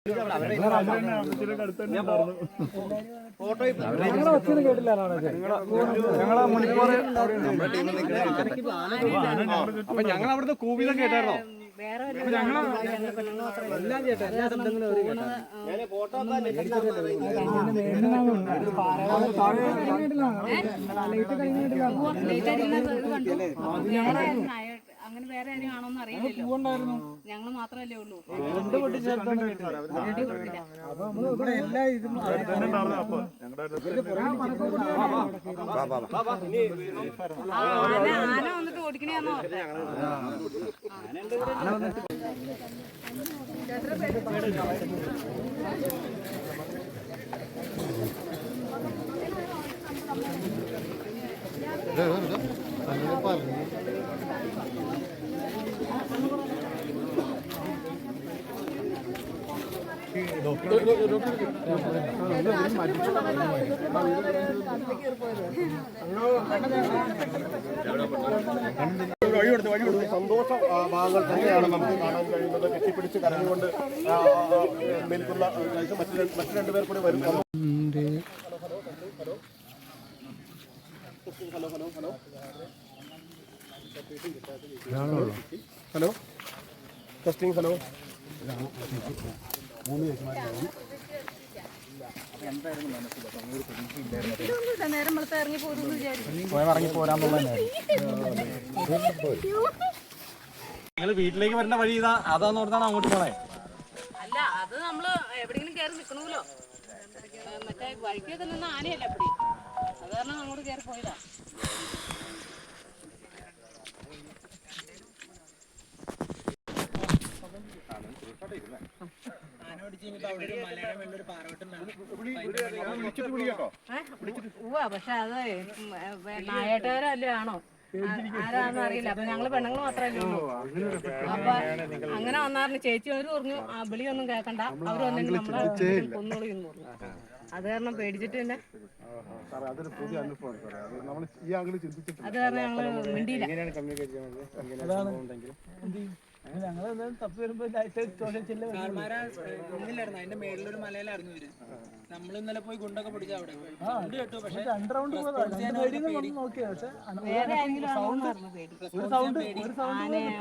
അപ്പൊ ഞങ്ങൾ അവിടുന്ന് കൂവിതം കേട്ടായിരുന്നോ? അങ്ങനെ വേറെ ആരും ആണോന്ന് അറിയില്ലല്ലോ. ഞങ്ങൾ മാത്രമല്ലേ ഉള്ളൂ. ആന വന്നിട്ട് ഓടിക്കണേന്നോ? സന്തോഷ ഭാഗങ്ങൾ തന്നെയാണ് നമുക്ക് കാണാൻ കഴിയുന്നത്. കെട്ടിപ്പിടിച്ച് കരഞ്ഞുകൊണ്ട് നിൽക്കുന്ന മറ്റു രണ്ടുപേർ കൂടി വരും. Hello testing. ഹലോ നേരം വെളുത്ത് ഇറങ്ങി പോരുമെന്ന് വിചാരിച്ചു. നിങ്ങൾ വീട്ടിലേക്ക് വരുന്ന വഴി ഇതാ അതാന്ന് ഓർത്താണ് അങ്ങോട്ട് പോണേ? അല്ല, അത് നമ്മള് എവിടെയെങ്കിലും കയറി നിക്കണമല്ലോ. മറ്റേ വഴിക്കൊക്കെ നിന്ന് ആനയല്ല അപ്പടി, അത് കാരണം അങ്ങോട്ട് കയറി പോയതാ. പക്ഷെ അത് നായട്ടുകാരല്ലേ ആണോ ആരാന്ന് അറിയില്ല. അപ്പൊ ഞങ്ങള് പെണ്ണുങ്ങൾ മാത്രമല്ലേ ഉള്ളൂ. അപ്പൊ അങ്ങനെ വന്നായിരുന്നു. ചേച്ചി അവര് പറഞ്ഞു ആ വിളിയൊന്നും കേൾക്കണ്ട, അവര് വന്നെങ്കിൽ നമ്മളെ കൊന്നോളിന്ന് പറഞ്ഞു. അത് കാരണം പേടിച്ചിട്ട് തന്നെ അത് കാരണം ഞങ്ങള് മിണ്ടിയില്ല. അതിന്റെ മേളിലൊരു മലയിലായിരുന്നു ഇവര്. നമ്മൾ ഇന്നലെ പോയി ഗുണ്ടൊക്കെ പിടിച്ച അവിടെ കേട്ടു. പക്ഷെ വേറെ ആരെങ്കിലും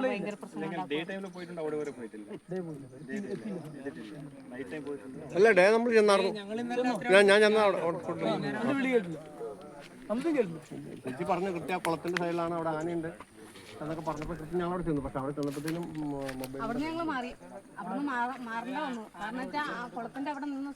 ഭയങ്കര പ്രശ്നം. അല്ല ഡേ നമ്മൾ ചെന്നായിരുന്നു. ഞാൻ ചേച്ചി പറഞ്ഞു കൃത്യ കുളത്തിന്റെ സൈഡിലാണ് അവിടെ ആനയുണ്ട് എന്നൊക്കെ പറഞ്ഞപ്പോൾ കൃത്യം ഞങ്ങൾ അവിടെ ചെന്നു. പക്ഷെ അവിടെ ചെന്നപ്പോഴത്തേനും അവിടെ ഞങ്ങൾ മാറി. അവിടെ നിന്ന് മാറേണ്ട വന്നു. കാരണം വെച്ചാൽ ആ കുളത്തിന്റെ അവിടെ നിന്ന്